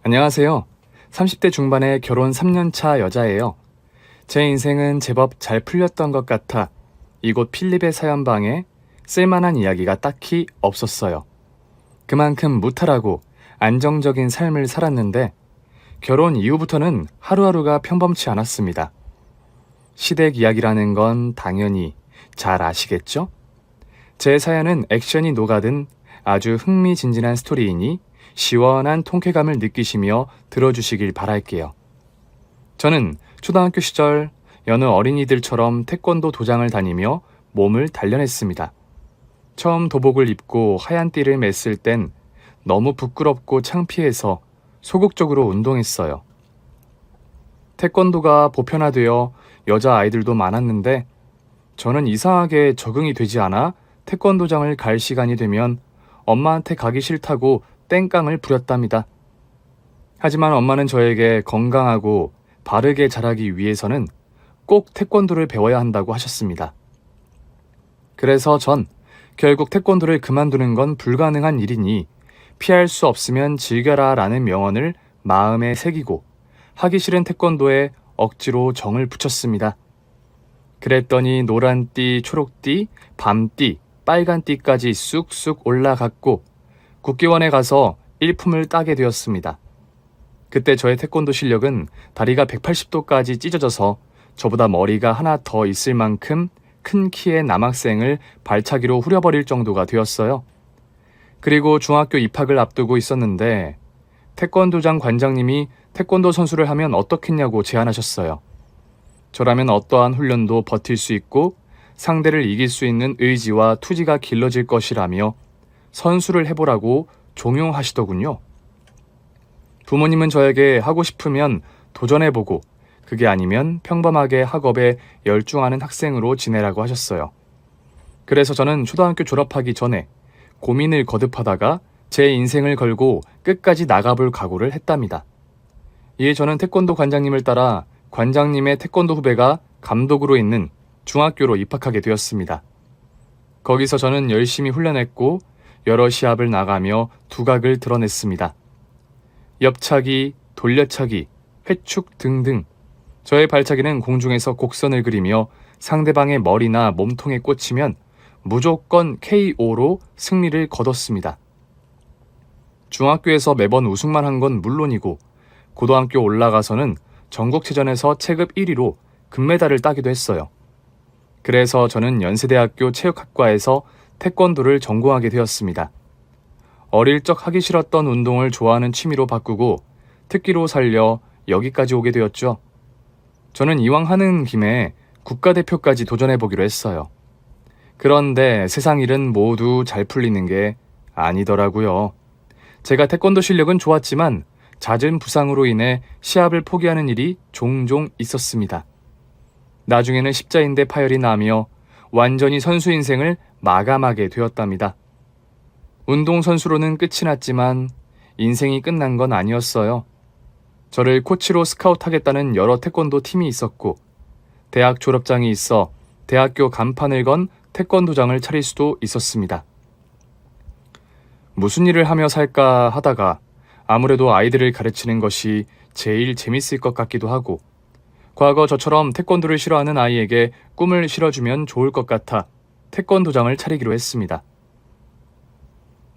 안녕하세요. 30대 중반의 결혼 3년차 여자예요. 제 인생은 제법 잘 풀렸던 것 같아 이곳 필립의 사연방에 쓸만한 이야기가 딱히 없었어요. 그만큼 무탈하고 안정적인 삶을 살았는데 결혼 이후부터는 하루하루가 평범치 않았습니다. 시댁 이야기라는 건 당연히 잘 아시겠죠? 제 사연은 액션이 녹아든 아주 흥미진진한 스토리이니 시원한 통쾌감을 느끼시며 들어주시길 바랄게요. 저는 초등학교 시절 여느 어린이들처럼 태권도 도장을 다니며 몸을 단련했습니다. 처음 도복을 입고 하얀 띠를 맸을 땐 너무 부끄럽고 창피해서 소극적으로 운동했어요. 태권도가 보편화되어 여자아이들도 많았는데 저는 이상하게 적응이 되지 않아 태권도장을 갈 시간이 되면 엄마한테 가기 싫다고 땡깡을 부렸답니다. 하지만 엄마는 저에게 건강하고 바르게 자라기 위해서는 꼭 태권도를 배워야 한다고 하셨습니다. 그래서 전 결국 태권도를 그만두는 건 불가능한 일이니 피할 수 없으면 즐겨라 라는 명언을 마음에 새기고 하기 싫은 태권도에 억지로 정을 붙였습니다. 그랬더니 노란띠, 초록띠, 밤띠, 빨간띠까지 쑥쑥 올라갔고 국기원에 가서 일품을 따게 되었습니다. 그때 저의 태권도 실력은 다리가 180도까지 찢어져서 저보다 머리가 하나 더 있을 만큼 큰 키의 남학생을 발차기로 후려버릴 정도가 되었어요. 그리고 중학교 입학을 앞두고 있었는데 태권도장 관장님이 태권도 선수를 하면 어떻겠냐고 제안하셨어요. 저라면 어떠한 훈련도 버틸 수 있고 상대를 이길 수 있는 의지와 투지가 길러질 것이라며 선수를 해보라고 종용하시더군요. 부모님은 저에게 하고 싶으면 도전해보고 그게 아니면 평범하게 학업에 열중하는 학생으로 지내라고 하셨어요. 그래서 저는 초등학교 졸업하기 전에 고민을 거듭하다가 제 인생을 걸고 끝까지 나가볼 각오를 했답니다. 이에 저는 태권도 관장님을 따라 관장님의 태권도 후배가 감독으로 있는 중학교로 입학하게 되었습니다. 거기서 저는 열심히 훈련했고 여러 시합을 나가며 두각을 드러냈습니다. 옆차기, 돌려차기, 회축 등등 저의 발차기는 공중에서 곡선을 그리며 상대방의 머리나 몸통에 꽂히면 무조건 KO로 승리를 거뒀습니다. 중학교에서 매번 우승만 한 건 물론이고 고등학교 올라가서는 전국체전에서 체급 1위로 금메달을 따기도 했어요. 그래서 저는 연세대학교 체육학과에서 태권도를 전공하게 되었습니다. 어릴 적 하기 싫었던 운동을 좋아하는 취미로 바꾸고 특기로 살려 여기까지 오게 되었죠. 저는 이왕 하는 김에 국가대표까지 도전해보기로 했어요. 그런데 세상 일은 모두 잘 풀리는 게 아니더라고요. 제가 태권도 실력은 좋았지만 잦은 부상으로 인해 시합을 포기하는 일이 종종 있었습니다. 나중에는 십자인대 파열이 나며 완전히 선수 인생을 마감하게 되었답니다. 운동선수로는 끝이 났지만 인생이 끝난 건 아니었어요. 저를 코치로 스카우트하겠다는 여러 태권도 팀이 있었고 대학 졸업장이 있어 대학교 간판을 건 태권도장을 차릴 수도 있었습니다. 무슨 일을 하며 살까 하다가 아무래도 아이들을 가르치는 것이 제일 재밌을 것 같기도 하고 과거 저처럼 태권도를 싫어하는 아이에게 꿈을 실어주면 좋을 것 같아 태권도장을 차리기로 했습니다.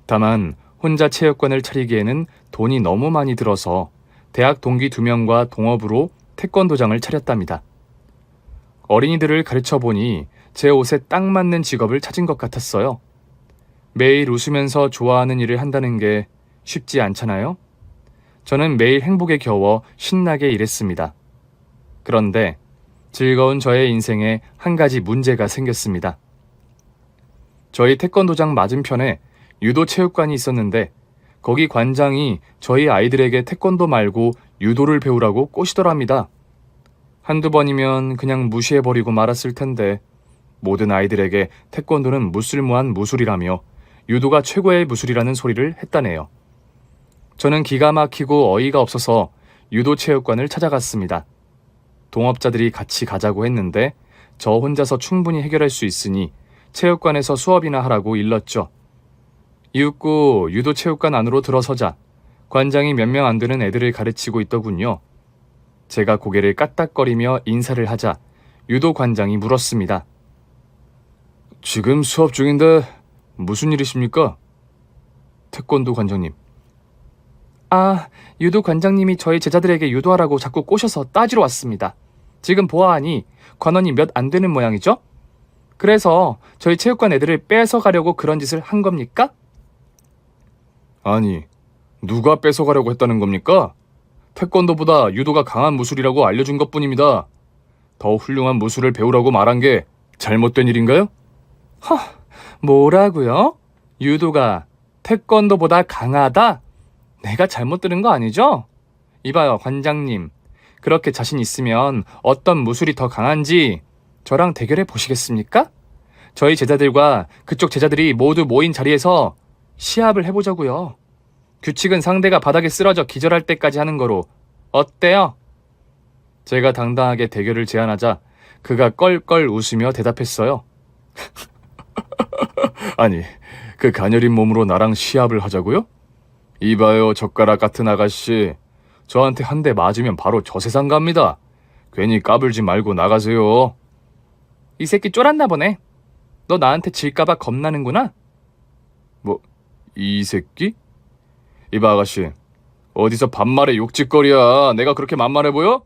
다만 혼자 체육관을 차리기에는 돈이 너무 많이 들어서 대학 동기 2명과 동업으로 태권도장을 차렸답니다. 어린이들을 가르쳐보니 제 옷에 딱 맞는 직업을 찾은 것 같았어요. 매일 웃으면서 좋아하는 일을 한다는 게 쉽지 않잖아요? 저는 매일 행복에 겨워 신나게 일했습니다. 그런데 즐거운 저의 인생에 한 가지 문제가 생겼습니다. 저희 태권도장 맞은편에 유도 체육관이 있었는데 거기 관장이 저희 아이들에게 태권도 말고 유도를 배우라고 꼬시더랍니다. 한두 번이면 그냥 무시해버리고 말았을 텐데 모든 아이들에게 태권도는 무쓸모한 무술이라며 유도가 최고의 무술이라는 소리를 했다네요. 저는 기가 막히고 어이가 없어서 유도 체육관을 찾아갔습니다. 동업자들이 같이 가자고 했는데 저 혼자서 충분히 해결할 수 있으니 체육관에서 수업이나 하라고 일렀죠. 이윽고 유도 체육관 안으로 들어서자 관장이 몇 명 안 되는 애들을 가르치고 있더군요. 제가 고개를 까딱거리며 인사를 하자 유도 관장이 물었습니다. 지금 수업 중인데 무슨 일이십니까? 태권도 관장님. 아, 유도 관장님이 저희 제자들에게 유도하라고 자꾸 꼬셔서 따지러 왔습니다. 지금 보아하니 관원이 몇 안 되는 모양이죠? 그래서 저희 체육관 애들을 뺏어가려고 그런 짓을 한 겁니까? 아니, 누가 뺏어가려고 했다는 겁니까? 태권도보다 유도가 강한 무술이라고 알려준 것뿐입니다. 더 훌륭한 무술을 배우라고 말한 게 잘못된 일인가요? 뭐라고요? 유도가 태권도보다 강하다? 내가 잘못 들은 거 아니죠? 이봐요, 관장님. 그렇게 자신 있으면 어떤 무술이 더 강한지 저랑 대결해 보시겠습니까? 저희 제자들과 그쪽 제자들이 모두 모인 자리에서 시합을 해보자고요. 규칙은 상대가 바닥에 쓰러져 기절할 때까지 하는 거로 어때요? 제가 당당하게 대결을 제안하자 그가 껄껄 웃으며 대답했어요. 아니, 그 가녀린 몸으로 나랑 시합을 하자고요? 이봐요, 젓가락 같은 아가씨. 저한테 한 대 맞으면 바로 저 세상 갑니다. 괜히 까불지 말고 나가세요. 이 새끼 쫄았나 보네. 너 나한테 질까봐 겁나는구나? 뭐, 이 새끼? 이봐 아가씨, 어디서 반말에 욕짓거리야. 내가 그렇게 만만해 보여?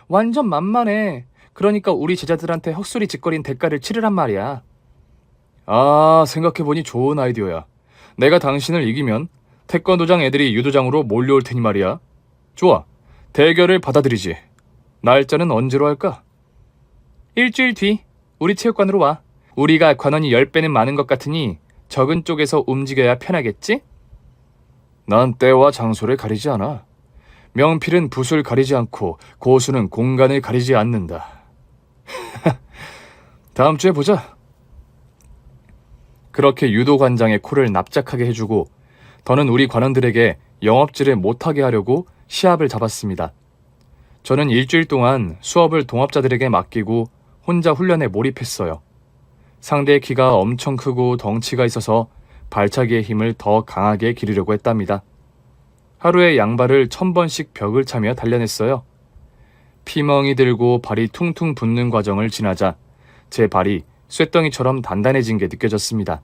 완전 만만해. 그러니까 우리 제자들한테 헛소리 짓거린 대가를 치르란 말이야. 아, 생각해보니 좋은 아이디어야. 내가 당신을 이기면 태권도장 애들이 유도장으로 몰려올 테니 말이야. 좋아, 대결을 받아들이지. 날짜는 언제로 할까? 일주일 뒤 우리 체육관으로 와. 우리가 관원이 10배는 많은 것 같으니 적은 쪽에서 움직여야 편하겠지? 난 때와 장소를 가리지 않아. 명필은 붓을 가리지 않고 고수는 공간을 가리지 않는다. 다음 주에 보자. 그렇게 유도 관장의 코를 납작하게 해주고 더는 우리 관원들에게 영업질을 못하게 하려고 시합을 잡았습니다. 저는 일주일 동안 수업을 동업자들에게 맡기고 혼자 훈련에 몰입했어요. 상대의 키가 엄청 크고 덩치가 있어서 발차기의 힘을 더 강하게 기르려고 했답니다. 하루에 양발을 1000번씩 벽을 차며 단련했어요. 피멍이 들고 발이 퉁퉁 붓는 과정을 지나자 제 발이 쇳덩이처럼 단단해진 게 느껴졌습니다.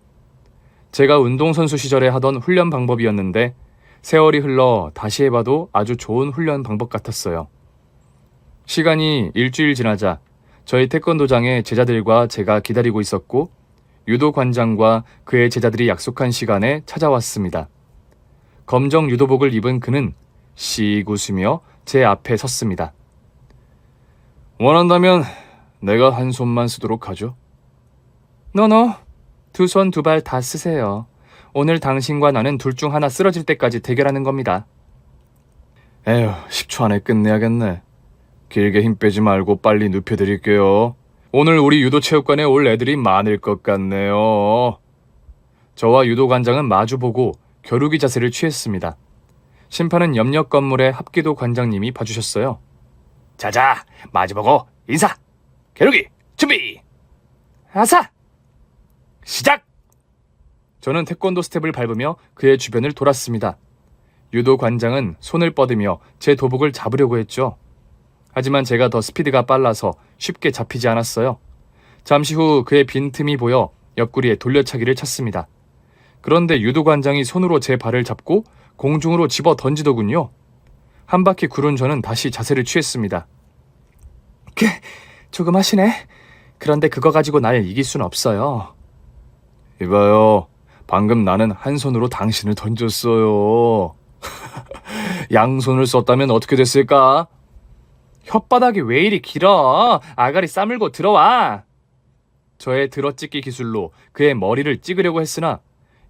제가 운동선수 시절에 하던 훈련 방법이었는데 세월이 흘러 다시 해봐도 아주 좋은 훈련 방법 같았어요. 시간이 일주일 지나자 저희 태권도장에 제자들과 제가 기다리고 있었고 유도 관장과 그의 제자들이 약속한 시간에 찾아왔습니다. 검정 유도복을 입은 그는 씩 웃으며 제 앞에 섰습니다. 원한다면 내가 한 손만 쓰도록 하죠. 너너, 두 손 두 발 다 쓰세요. 오늘 당신과 나는 둘 중 하나 쓰러질 때까지 대결하는 겁니다. 에휴, 10초 안에 끝내야겠네. 길게 힘 빼지 말고 빨리 눕혀드릴게요. 오늘 우리 유도체육관에 올 애들이 많을 것 같네요. 저와 유도관장은 마주보고 겨루기 자세를 취했습니다. 심판은 옆옆 건물의 합기도 관장님이 봐주셨어요. 자자, 마주보고 인사! 겨루기 준비! 아사! 시작! 저는 태권도 스텝을 밟으며 그의 주변을 돌았습니다. 유도 관장은 손을 뻗으며 제 도복을 잡으려고 했죠. 하지만 제가 더 스피드가 빨라서 쉽게 잡히지 않았어요. 잠시 후 그의 빈틈이 보여 옆구리에 돌려차기를 쳤습니다. 그런데 유도 관장이 손으로 제 발을 잡고 공중으로 집어 던지더군요. 한 바퀴 구른 저는 다시 자세를 취했습니다. 조금 하시네. 그런데 그거 가지고 날 이길 순 없어요. 이봐요. 방금 나는 한 손으로 당신을 던졌어요. 양손을 썼다면 어떻게 됐을까? 혓바닥이 왜 이리 길어? 아가리 싸물고 들어와. 저의 들어찢기 기술로 그의 머리를 찌르려고 했으나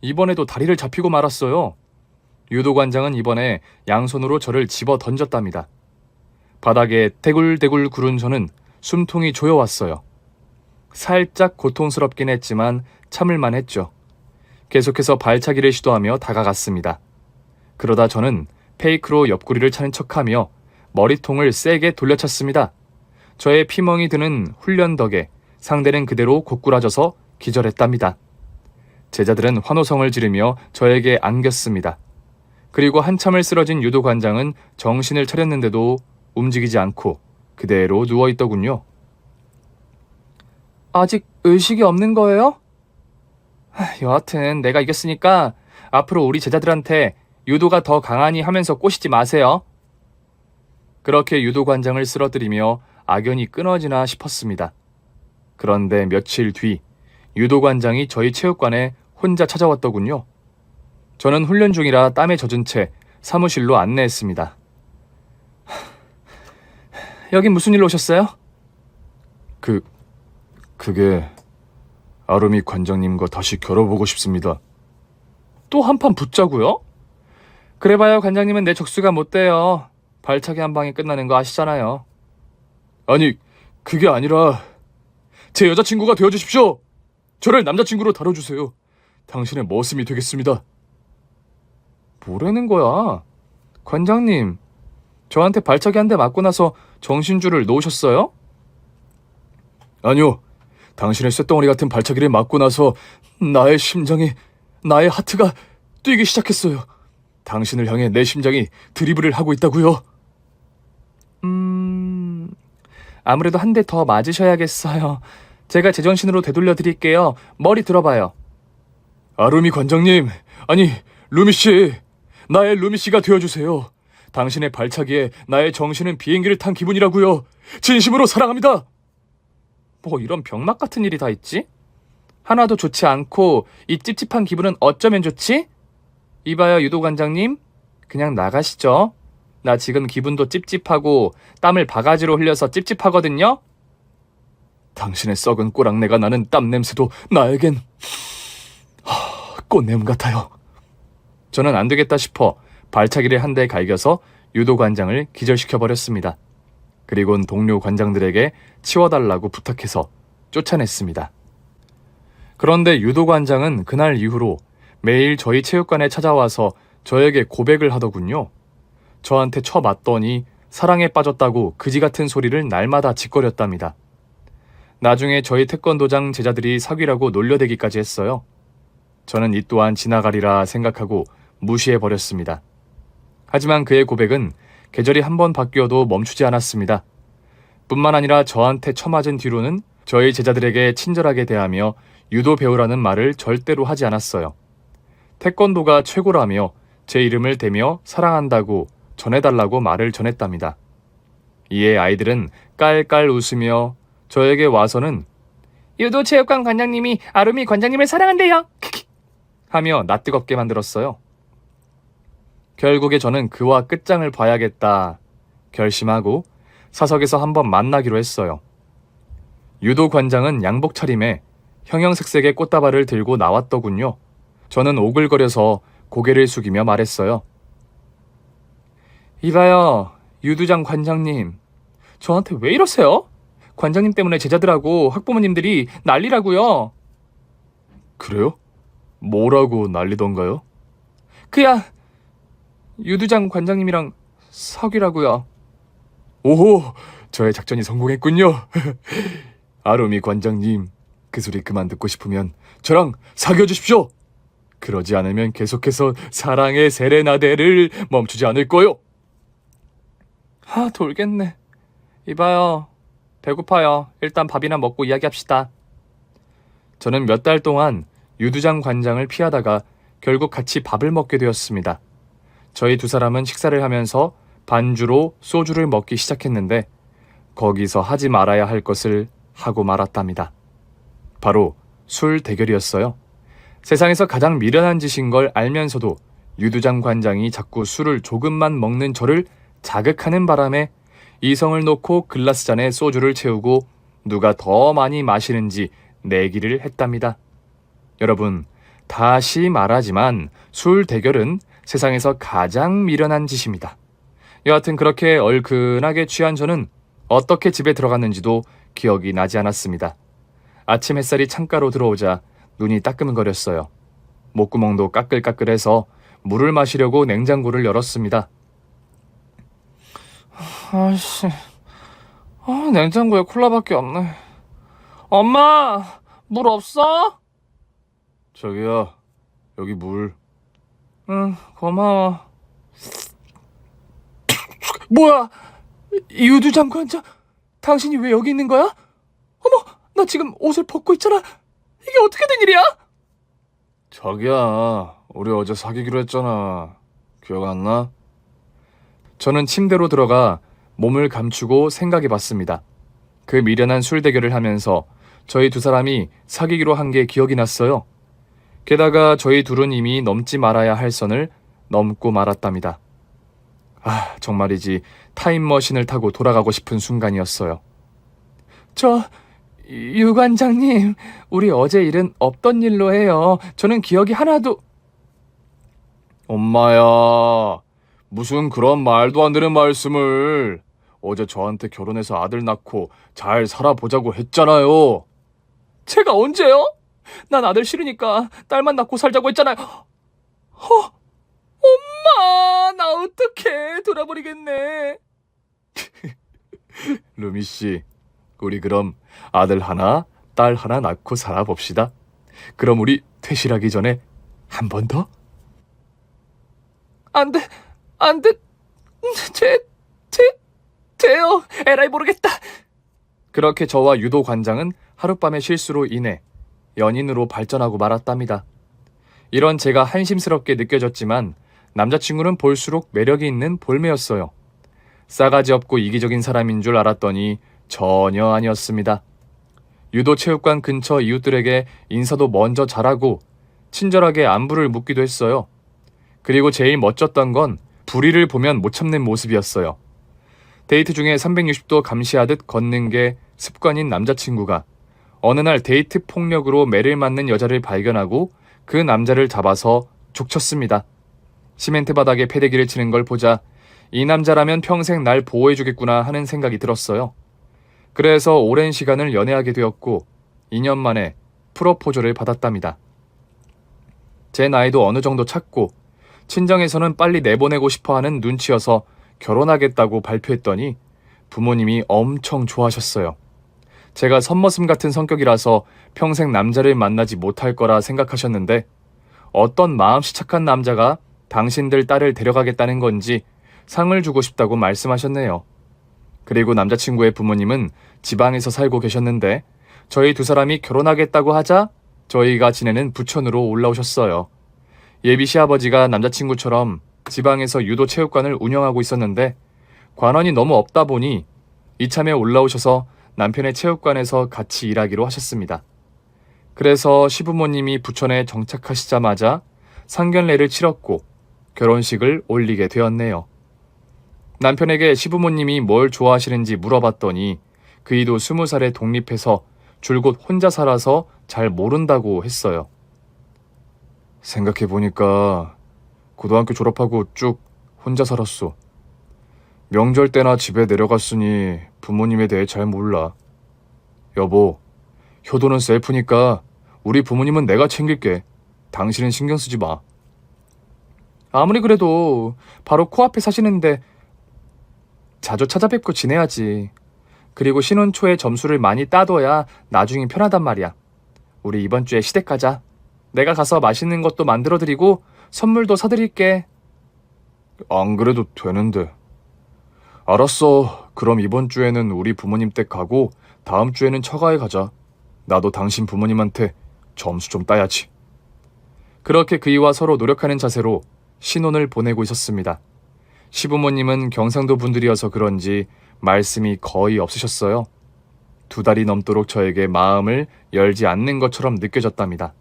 이번에도 다리를 잡히고 말았어요. 유도관장은 이번에 양손으로 저를 집어 던졌답니다. 바닥에 대굴대굴 구른 저는 숨통이 조여왔어요. 살짝 고통스럽긴 했지만 참을만 했죠. 계속해서 발차기를 시도하며 다가갔습니다. 그러다 저는 페이크로 옆구리를 차는 척하며 머리통을 세게 돌려찼습니다. 저의 피멍이 드는 훈련 덕에 상대는 그대로 고꾸라져서 기절했답니다. 제자들은 환호성을 지르며 저에게 안겼습니다. 그리고 한참을 쓰러진 유도 관장은 정신을 차렸는데도 움직이지 않고 그대로 누워있더군요. 아직 의식이 없는 거예요? 여하튼 내가 이겼으니까 앞으로 우리 제자들한테 유도가 더 강하니 하면서 꼬시지 마세요. 그렇게 유도 관장을 쓰러뜨리며 악연이 끊어지나 싶었습니다. 그런데 며칠 뒤 유도 관장이 저희 체육관에 혼자 찾아왔더군요. 저는 훈련 중이라 땀에 젖은 채 사무실로 안내했습니다. 여긴 무슨 일로 오셨어요? 그게 아루미 관장님과 다시 겨뤄보고 싶습니다. 또 한판 붙자고요? 그래봐야 관장님은 내 적수가 못 돼요. 발차기 한 방에 끝나는 거 아시잖아요. 아니, 그게 아니라 제 여자친구가 되어주십시오. 저를 남자친구로 다뤄주세요. 당신의 머슴이 되겠습니다. 뭐라는 거야? 관장님, 저한테 발차기 한 대 맞고 나서 정신줄을 놓으셨어요? 아니요. 당신의 쇳덩어리 같은 발차기를 맞고 나서 나의 심장이, 나의 하트가 뛰기 시작했어요. 당신을 향해 내 심장이 드리블을 하고 있다고요. 아무래도 한 대 더 맞으셔야겠어요. 제가 제정신으로 되돌려 드릴게요. 머리 들어봐요. 아루미 관장님, 아니 루미씨, 나의 루미씨가 되어주세요. 당신의 발차기에 나의 정신은 비행기를 탄 기분이라고요. 진심으로 사랑합니다. 뭐 이런 병맛 같은 일이 다 있지? 하나도 좋지 않고 이 찝찝한 기분은 어쩌면 좋지? 이봐요 유도 관장님, 그냥 나가시죠. 나 지금 기분도 찝찝하고 땀을 바가지로 흘려서 찝찝하거든요. 당신의 썩은 꼬랑내가 나는 땀 냄새도 나에겐 꽃냄 같아요. 저는 안 되겠다 싶어 발차기를 한 대 갈겨서 유도 관장을 기절시켜버렸습니다. 그리곤 동료 관장들에게 치워달라고 부탁해서 쫓아냈습니다. 그런데 유도 관장은 그날 이후로 매일 저희 체육관에 찾아와서 저에게 고백을 하더군요. 저한테 쳐맞더니 사랑에 빠졌다고 그지 같은 소리를 날마다 짓거렸답니다. 나중에 저희 태권도장 제자들이 사귀라고 놀려대기까지 했어요. 저는 이 또한 지나가리라 생각하고 무시해버렸습니다. 하지만 그의 고백은 계절이 한 번 바뀌어도 멈추지 않았습니다. 뿐만 아니라 저한테 쳐맞은 뒤로는 저희 제자들에게 친절하게 대하며 유도 배우라는 말을 절대로 하지 않았어요. 태권도가 최고라며 제 이름을 대며 사랑한다고 전해달라고 말을 전했답니다. 이에 아이들은 깔깔 웃으며 저에게 와서는 유도체육관 관장님이 아루미 관장님을 사랑한대요 하며 낯뜨겁게 만들었어요. 결국에 저는 그와 끝장을 봐야겠다 결심하고 사석에서 한번 만나기로 했어요. 유도 관장은 양복 차림에 형형색색의 꽃다발을 들고 나왔더군요. 저는 오글거려서 고개를 숙이며 말했어요. 이봐요, 유도장 관장님. 저한테 왜 이러세요? 관장님 때문에 제자들하고 학부모님들이 난리라고요. 그래요? 뭐라고 난리던가요? 그야 유도장 관장님이랑 사귀라고요. 오호, 저의 작전이 성공했군요. 아루미 관장님, 그 소리 그만 듣고 싶으면 저랑 사귀어 주십시오. 그러지 않으면 계속해서 사랑의 세레나데를 멈추지 않을 거요. 돌겠네. 이봐요, 배고파요. 일단 밥이나 먹고 이야기합시다. 저는 몇 달 동안 유도장 관장을 피하다가 결국 같이 밥을 먹게 되었습니다. 저희 두 사람은 식사를 하면서 반주로 소주를 먹기 시작했는데 거기서 하지 말아야 할 것을 하고 말았답니다. 바로 술 대결이었어요. 세상에서 가장 미련한 짓인 걸 알면서도 유도장 관장이 자꾸 술을 조금만 먹는 저를 자극하는 바람에 이성을 놓고 글라스 잔에 소주를 채우고 누가 더 많이 마시는지 내기를 했답니다. 여러분, 다시 말하지만 술 대결은 세상에서 가장 미련한 짓입니다. 여하튼 그렇게 얼큰하게 취한 저는 어떻게 집에 들어갔는지도 기억이 나지 않았습니다. 아침 햇살이 창가로 들어오자 눈이 따끔거렸어요. 목구멍도 까끌까끌해서 물을 마시려고 냉장고를 열었습니다. 아이씨, 냉장고에 콜라밖에 없네. 엄마, 물 없어? 저기요, 여기 물. 응, 고마워. 뭐야? 유두 장관장, 당신이 왜 여기 있는 거야? 어머, 나 지금 옷을 벗고 있잖아. 이게 어떻게 된 일이야? 자기야, 우리 어제 사귀기로 했잖아. 기억 안 나? 저는 침대로 들어가 몸을 감추고 생각해 봤습니다. 그 미련한 술 대결을 하면서 저희 두 사람이 사귀기로 한 게 기억이 났어요. 게다가 저희 둘은 이미 넘지 말아야 할 선을 넘고 말았답니다. 아, 정말이지 타임머신을 타고 돌아가고 싶은 순간이었어요. 유 관장님, 우리 어제 일은 없던 일로 해요. 저는 기억이 하나도... 엄마야, 무슨 그런 말도 안 되는 말씀을. 어제 저한테 결혼해서 아들 낳고 잘 살아보자고 했잖아요. 제가 언제요? 난 아들 싫으니까 딸만 낳고 살자고 했잖아요. 엄마, 나 어떡해. 돌아버리겠네. 루미 씨, 우리 그럼 아들 하나, 딸 하나 낳고 살아봅시다. 그럼 우리 퇴실하기 전에 한 번 더? 안 돼, 안 돼. 돼요. 에라이 모르겠다. 그렇게 저와 유도 관장은 하룻밤의 실수로 인해 연인으로 발전하고 말았답니다. 이런 제가 한심스럽게 느껴졌지만 남자친구는 볼수록 매력이 있는 볼매였어요. 싸가지 없고 이기적인 사람인 줄 알았더니 전혀 아니었습니다. 유도 체육관 근처 이웃들에게 인사도 먼저 잘하고 친절하게 안부를 묻기도 했어요. 그리고 제일 멋졌던 건 불의를 보면 못 참는 모습이었어요. 데이트 중에 360도 감시하듯 걷는 게 습관인 남자친구가 어느 날 데이트 폭력으로 매를 맞는 여자를 발견하고 그 남자를 잡아서 족쳤습니다. 시멘트 바닥에 패대기를 치는 걸 보자 이 남자라면 평생 날 보호해주겠구나 하는 생각이 들었어요. 그래서 오랜 시간을 연애하게 되었고 2년 만에 프로포즈를 받았답니다. 제 나이도 어느 정도 찼고 친정에서는 빨리 내보내고 싶어하는 눈치여서 결혼하겠다고 발표했더니 부모님이 엄청 좋아하셨어요. 제가 선머슴 같은 성격이라서 평생 남자를 만나지 못할 거라 생각하셨는데 어떤 마음씨 착한 남자가 당신들 딸을 데려가겠다는 건지 상을 주고 싶다고 말씀하셨네요. 그리고 남자친구의 부모님은 지방에서 살고 계셨는데 저희 두 사람이 결혼하겠다고 하자 저희가 지내는 부천으로 올라오셨어요. 예비 시아버지가 남자친구처럼 지방에서 유도 체육관을 운영하고 있었는데 관원이 너무 없다 보니 이참에 올라오셔서 남편의 체육관에서 같이 일하기로 하셨습니다. 그래서 시부모님이 부천에 정착하시자마자 상견례를 치렀고 결혼식을 올리게 되었네요. 남편에게 시부모님이 뭘 좋아하시는지 물어봤더니 그이도 20살에 독립해서 줄곧 혼자 살아서 잘 모른다고 했어요. 생각해보니까 고등학교 졸업하고 쭉 혼자 살았어. 명절 때나 집에 내려갔으니 부모님에 대해 잘 몰라. 여보, 효도는 셀프니까 우리 부모님은 내가 챙길게. 당신은 신경 쓰지 마. 아무리 그래도 바로 코앞에 사시는데 자주 찾아뵙고 지내야지. 그리고 신혼 초에 점수를 많이 따둬야 나중에 편하단 말이야. 우리 이번 주에 시댁 가자. 내가 가서 맛있는 것도 만들어드리고 선물도 사드릴게. 안 그래도 되는데. 알았어. 그럼 이번 주에는 우리 부모님 댁 가고 다음 주에는 처가에 가자. 나도 당신 부모님한테 점수 좀 따야지. 그렇게 그이와 서로 노력하는 자세로 신혼을 보내고 있었습니다. 시부모님은 경상도 분들이어서 그런지 말씀이 거의 없으셨어요. 2달이 넘도록 저에게 마음을 열지 않는 것처럼 느껴졌답니다.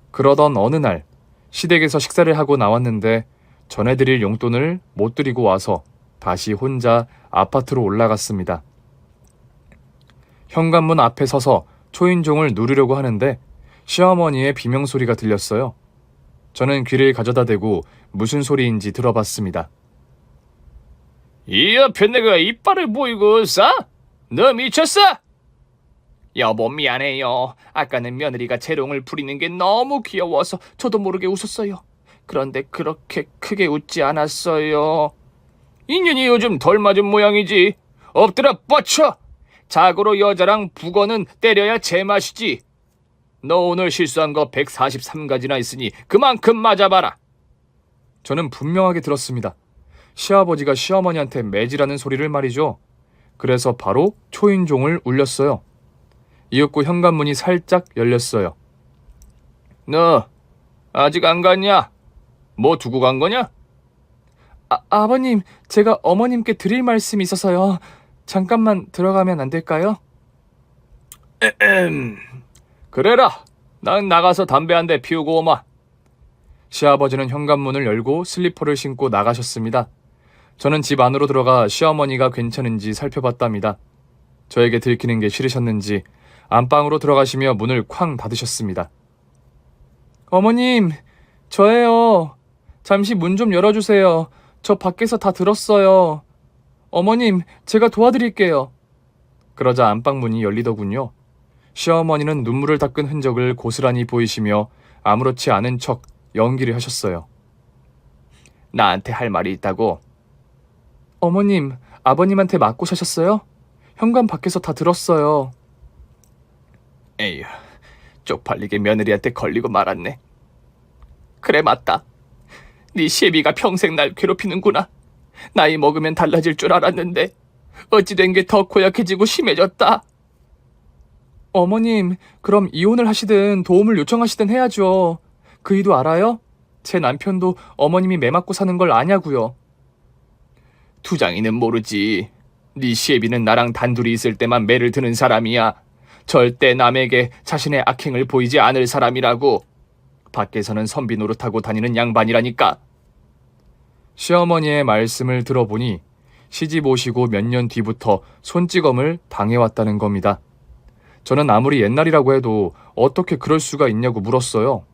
그러던 어느 날 시댁에서 식사를 하고 나왔는데 전해드릴 용돈을 못 드리고 와서 다시 혼자 아파트로 올라갔습니다. 현관문 앞에 서서 초인종을 누르려고 하는데 시어머니의 비명소리가 들렸어요. 저는 귀를 가져다 대고 무슨 소리인지 들어봤습니다. 이 옆에 내가 이빨을 보이고 싸? 너 미쳤어? 여보 미안해요. 아까는 며느리가 재롱을 부리는 게 너무 귀여워서 저도 모르게 웃었어요. 그런데 그렇게 크게 웃지 않았어요. 인연이 요즘 덜 맞은 모양이지. 엎드려 뻗쳐. 자고로 여자랑 북어는 때려야 제맛이지. 너 오늘 실수한 거 143가지나 있으니 그만큼 맞아봐라. 저는 분명하게 들었습니다. 시아버지가 시어머니한테 매지라는 소리를 말이죠. 그래서 바로 초인종을 울렸어요. 이윽고 현관문이 살짝 열렸어요. 너 아직 안 갔냐? 뭐 두고 간 거냐? 아버님, 제가 어머님께 드릴 말씀이 있어서요. 잠깐만 들어가면 안 될까요? 그래라. 난 나가서 담배 한 대 피우고 오마. 시아버지는 현관문을 열고 슬리퍼를 신고 나가셨습니다. 저는 집 안으로 들어가 시어머니가 괜찮은지 살펴봤답니다. 저에게 들키는 게 싫으셨는지 안방으로 들어가시며 문을 쾅 닫으셨습니다. 어머님, 저예요. 잠시 문 좀 열어주세요. 저 밖에서 다 들었어요. 어머님, 제가 도와드릴게요. 그러자 안방 문이 열리더군요. 시어머니는 눈물을 닦은 흔적을 고스란히 보이시며 아무렇지 않은 척 연기를 하셨어요. 나한테 할 말이 있다고? 어머님, 아버님한테 맞고 사셨어요? 현관 밖에서 다 들었어요. 에휴, 쪽팔리게 며느리한테 걸리고 말았네. 그래, 맞다. 네 시애비가 평생 날 괴롭히는구나. 나이 먹으면 달라질 줄 알았는데 어찌 된 게 더 고약해지고 심해졌다. 어머님, 그럼 이혼을 하시든 도움을 요청하시든 해야죠. 그 이도 알아요? 제 남편도 어머님이 매 맞고 사는 걸 아냐고요. 투장이는 모르지. 네 시애비는 나랑 단둘이 있을 때만 매를 드는 사람이야. 절대 남에게 자신의 악행을 보이지 않을 사람이라고. 밖에서는 선비 노릇하고 다니는 양반이라니까. 시어머니의 말씀을 들어보니 시집 오시고 몇 년 뒤부터 손찌검을 당해왔다는 겁니다. 저는 아무리 옛날이라고 해도 어떻게 그럴 수가 있냐고 물었어요.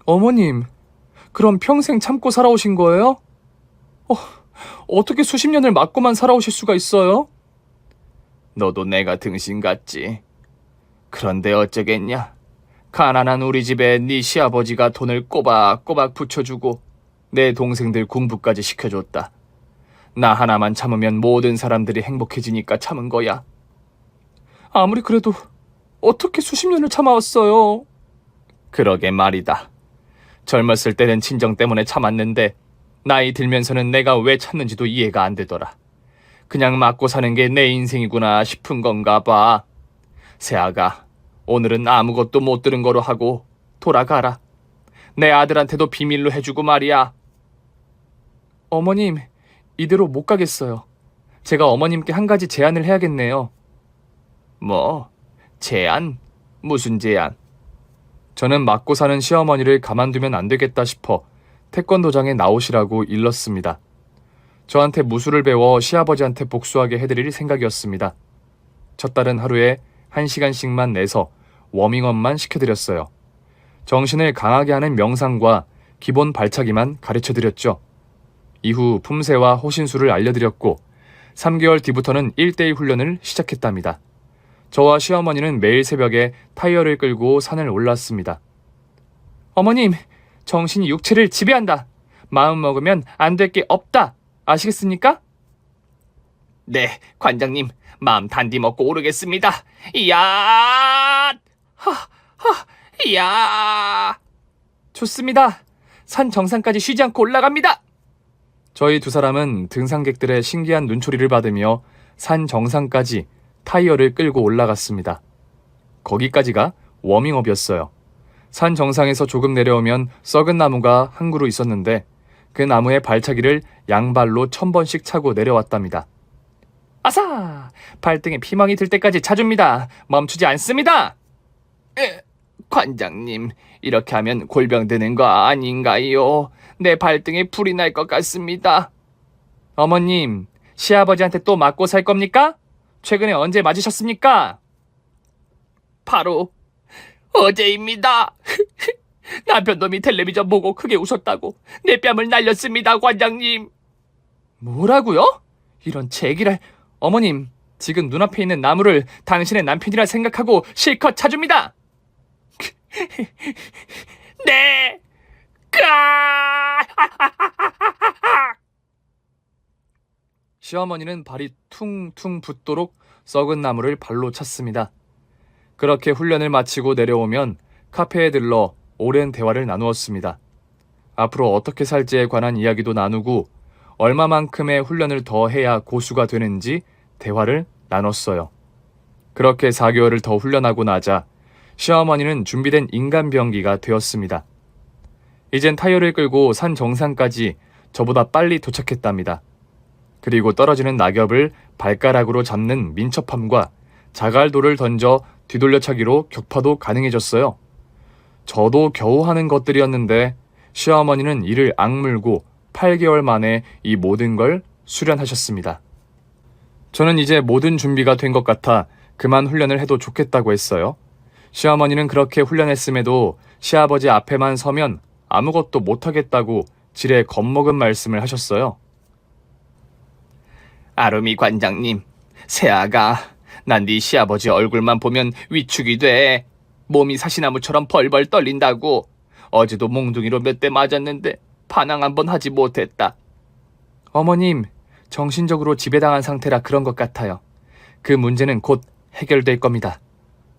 어머님, 그럼 평생 참고 살아오신 거예요? 어떻게 수십 년을 맞고만 살아오실 수가 있어요? 너도 내가 등신 같지. 그런데 어쩌겠냐. 가난한 우리 집에 네 시아버지가 돈을 꼬박꼬박 붙여주고 내 동생들 공부까지 시켜줬다. 나 하나만 참으면 모든 사람들이 행복해지니까 참은 거야. 아무리 그래도 어떻게 수십 년을 참아왔어요? 그러게 말이다. 젊었을 때는 친정 때문에 참았는데 나이 들면서는 내가 왜 참는지도 이해가 안 되더라. 그냥 맞고 사는 게 내 인생이구나 싶은 건가 봐. 새아가, 오늘은 아무것도 못 들은 거로 하고 돌아가라. 내 아들한테도 비밀로 해주고 말이야. 어머님, 이대로 못 가겠어요. 제가 어머님께 한 가지 제안을 해야겠네요. 뭐, 제안? 무슨 제안? 저는 맞고 사는 시어머니를 가만두면 안 되겠다 싶어 태권도장에 나오시라고 일렀습니다. 저한테 무술을 배워 시아버지한테 복수하게 해드릴 생각이었습니다. 첫 달은 하루에 1시간씩만 내서 워밍업만 시켜드렸어요. 정신을 강하게 하는 명상과 기본 발차기만 가르쳐드렸죠. 이후 품새와 호신술을 알려드렸고 3개월 뒤부터는 1대1 훈련을 시작했답니다. 저와 시어머니는 매일 새벽에 타이어를 끌고 산을 올랐습니다. 어머님, 정신이 육체를 지배한다. 마음 먹으면 안 될 게 없다. 아시겠습니까? 네, 관장님, 마음 단디 먹고 오르겠습니다. 이야! 이야! 좋습니다. 산 정상까지 쉬지 않고 올라갑니다. 저희 두 사람은 등산객들의 신기한 눈초리를 받으며 산 정상까지 타이어를 끌고 올라갔습니다. 거기까지가 워밍업이었어요. 산 정상에서 조금 내려오면 썩은 나무가 한 그루 있었는데 그 나무에 발차기를 양발로 1000번씩 차고 내려왔답니다. 아사! 발등에 피멍이 들 때까지 차줍니다. 멈추지 않습니다. 관장님, 이렇게 하면 골병 드는 거 아닌가요? 내 발등에 불이 날 것 같습니다. 어머님, 시아버지한테 또 맞고 살 겁니까? 최근에 언제 맞으셨습니까? 바로 어제입니다. 남편놈이 텔레비전 보고 크게 웃었다고 내 뺨을 날렸습니다, 관장님. 뭐라고요? 이런 제기랄. 어머님, 지금 눈앞에 있는 나무를 당신의 남편이라 생각하고 실컷 차줍니다. 네. 시어머니는 발이 퉁퉁 붓도록 썩은 나무를 발로 찼습니다. 그렇게 훈련을 마치고 내려오면 카페에 들러 오랜 대화를 나누었습니다. 앞으로 어떻게 살지에 관한 이야기도 나누고 얼마만큼의 훈련을 더 해야 고수가 되는지 대화를 나눴어요. 그렇게 4개월을 더 훈련하고 나자 시어머니는 준비된 인간병기가 되었습니다. 이젠 타이어를 끌고 산 정상까지 저보다 빨리 도착했답니다. 그리고 떨어지는 낙엽을 발가락으로 잡는 민첩함과 자갈돌을 던져 뒤돌려차기로 격파도 가능해졌어요. 저도 겨우 하는 것들이었는데 시어머니는 이를 악물고 8개월 만에 이 모든 걸 수련하셨습니다. 저는 이제 모든 준비가 된 것 같아 그만 훈련을 해도 좋겠다고 했어요. 시어머니는 그렇게 훈련했음에도 시아버지 앞에만 서면 아무것도 못하겠다고 지레 겁먹은 말씀을 하셨어요. 아름이 관장님, 세아가 난 네 시아버지 얼굴만 보면 위축이 돼. 몸이 사시나무처럼 벌벌 떨린다고. 어제도 몽둥이로 몇 대 맞았는데 반항 한번 하지 못했다. 어머님, 정신적으로 지배당한 상태라 그런 것 같아요. 그 문제는 곧 해결될 겁니다.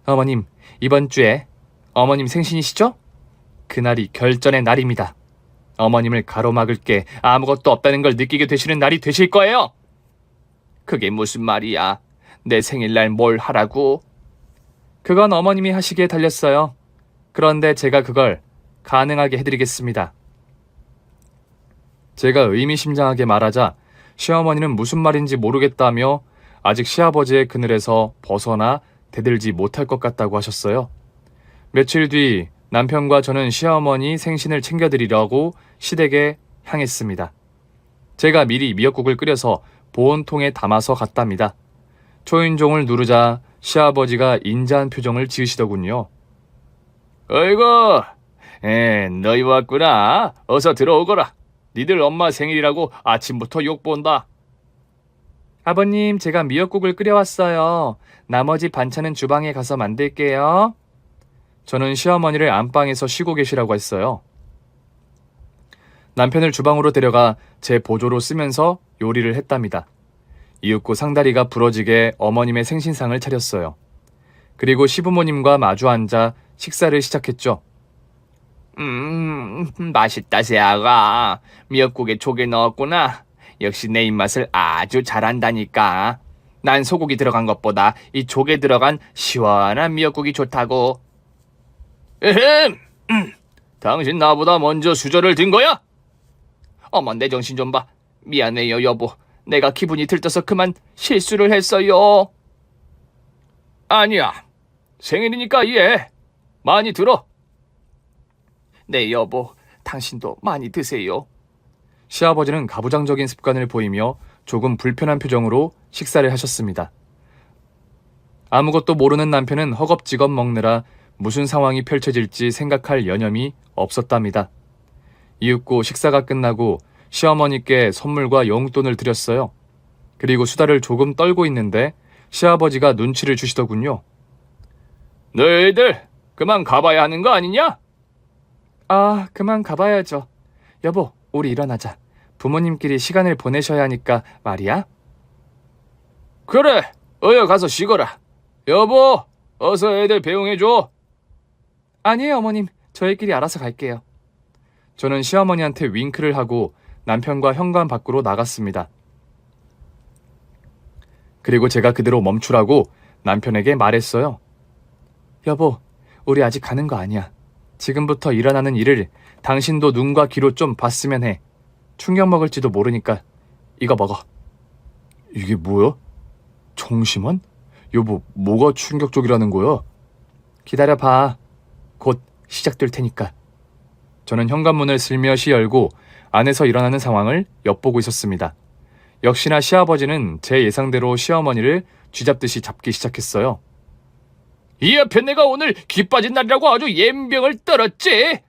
어머님, 이번 주에 어머님 생신이시죠? 그날이 결전의 날입니다. 어머님을 가로막을 게 아무것도 없다는 걸 느끼게 되시는 날이 되실 거예요. 그게 무슨 말이야? 내 생일날 뭘 하라고? 그건 어머님이 하시기에 달렸어요. 그런데 제가 그걸 가능하게 해드리겠습니다. 제가 의미심장하게 말하자 시어머니는 무슨 말인지 모르겠다며 아직 시아버지의 그늘에서 벗어나 대들지 못할 것 같다고 하셨어요. 며칠 뒤 남편과 저는 시어머니 생신을 챙겨드리려고 시댁에 향했습니다. 제가 미리 미역국을 끓여서 보온통에 담아서 갔답니다. 초인종을 누르자 시아버지가 인자한 표정을 지으시더군요. 어이구, 너희 왔구나. 어서 들어오거라. 니들 엄마 생일이라고 아침부터 욕본다. 아버님, 제가 미역국을 끓여왔어요. 나머지 반찬은 주방에 가서 만들게요. 저는 시어머니를 안방에서 쉬고 계시라고 했어요. 남편을 주방으로 데려가 제 보조로 쓰면서 요리를 했답니다. 이윽고 상다리가 부러지게 어머님의 생신상을 차렸어요. 그리고 시부모님과 마주 앉아 식사를 시작했죠. 맛있다, 세아가. 미역국에 조개 넣었구나. 역시 내 입맛을 아주 잘한다니까. 난 소고기 들어간 것보다 이 조개 들어간 시원한 미역국이 좋다고. 에헴! 당신 나보다 먼저 수저를 든 거야? 어머, 내 정신 좀 봐. 미안해요, 여보. 내가 기분이 들떠서 그만 실수를 했어요. 아니야. 생일이니까 이해해. 많이 들어. 네, 여보. 당신도 많이 드세요. 시아버지는 가부장적인 습관을 보이며 조금 불편한 표정으로 식사를 하셨습니다. 아무것도 모르는 남편은 허겁지겁 먹느라 무슨 상황이 펼쳐질지 생각할 여념이 없었답니다. 이윽고 식사가 끝나고 시어머니께 선물과 용돈을 드렸어요. 그리고 수다를 조금 떨고 있는데 시아버지가 눈치를 주시더군요. 너희들 그만 가봐야 하는 거 아니냐? 아, 그만 가봐야죠. 여보, 우리 일어나자. 부모님끼리 시간을 보내셔야 하니까 말이야. 그래, 어여 가서 쉬거라. 여보, 어서 애들 배웅해줘. 아니에요, 어머님. 저희끼리 알아서 갈게요. 저는 시어머니한테 윙크를 하고 남편과 현관 밖으로 나갔습니다. 그리고 제가 그대로 멈추라고 남편에게 말했어요. 여보, 우리 아직 가는 거 아니야. 지금부터 일어나는 일을 당신도 눈과 귀로 좀 봤으면 해. 충격 먹을지도 모르니까 이거 먹어. 이게 뭐야? 정심환? 여보, 뭐가 충격적이라는 거야? 기다려봐. 곧 시작될 테니까. 저는 현관문을 슬며시 열고 안에서 일어나는 상황을 엿보고 있었습니다. 역시나 시아버지는 제 예상대로 시어머니를 쥐잡듯이 잡기 시작했어요. 이 옆에 내가 오늘 귀 빠진 날이라고 아주 옌병을 떨었지.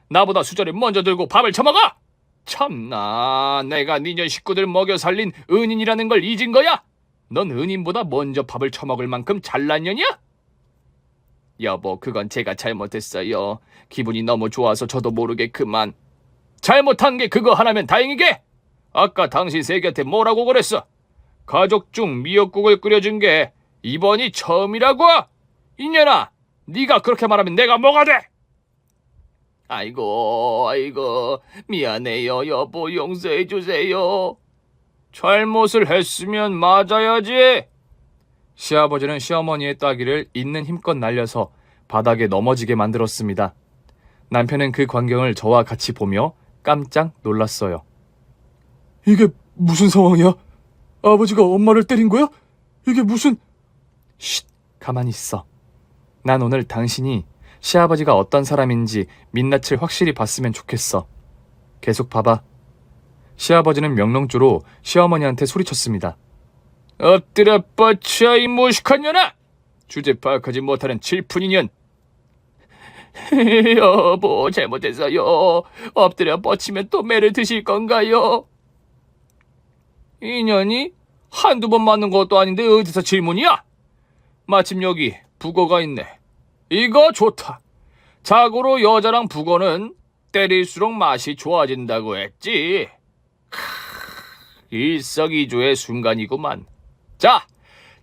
나보다 수저를 먼저 들고 밥을 처먹어. 참나, 내가 니년 식구들 먹여 살린 은인이라는 걸 잊은 거야? 넌 은인보다 먼저 밥을 처먹을 만큼 잘난 년이야? 여보, 그건 제가 잘못했어요. 기분이 너무 좋아서 저도 모르게 그만. 잘못한 게 그거 하나면 다행이게. 아까 당신 새 곁에 뭐라고 그랬어? 가족 중 미역국을 끓여준 게 이번이 처음이라고? 이년아, 네가 그렇게 말하면 내가 뭐가 돼? 아이고, 미안해요, 여보, 용서해 주세요. 잘못을 했으면 맞아야지. 시아버지는 시어머니의 따귀를 있는 힘껏 날려서 바닥에 넘어지게 만들었습니다. 남편은 그 광경을 저와 같이 보며 깜짝 놀랐어요. 이게 무슨 상황이야? 아버지가 엄마를 때린 거야? 이게 무슨... 쉿, 가만히 있어. 난 오늘 당신이 시아버지가 어떤 사람인지 민낯을 확실히 봤으면 좋겠어. 계속 봐봐. 시아버지는 명령조로 시어머니한테 소리쳤습니다. 엎드려 뻗쳐, 이 무식한 년아! 주제 파악하지 못하는 질푼이년. 여보, 잘못했어요. 엎드려 뻗치면 또 매를 드실 건가요? 이년이 한두 번 맞는 것도 아닌데 어디서 질문이야? 마침 여기 북어가 있네. 이거 좋다. 자고로 여자랑 북어는 때릴수록 맛이 좋아진다고 했지. 일석이조의 순간이구만. 자,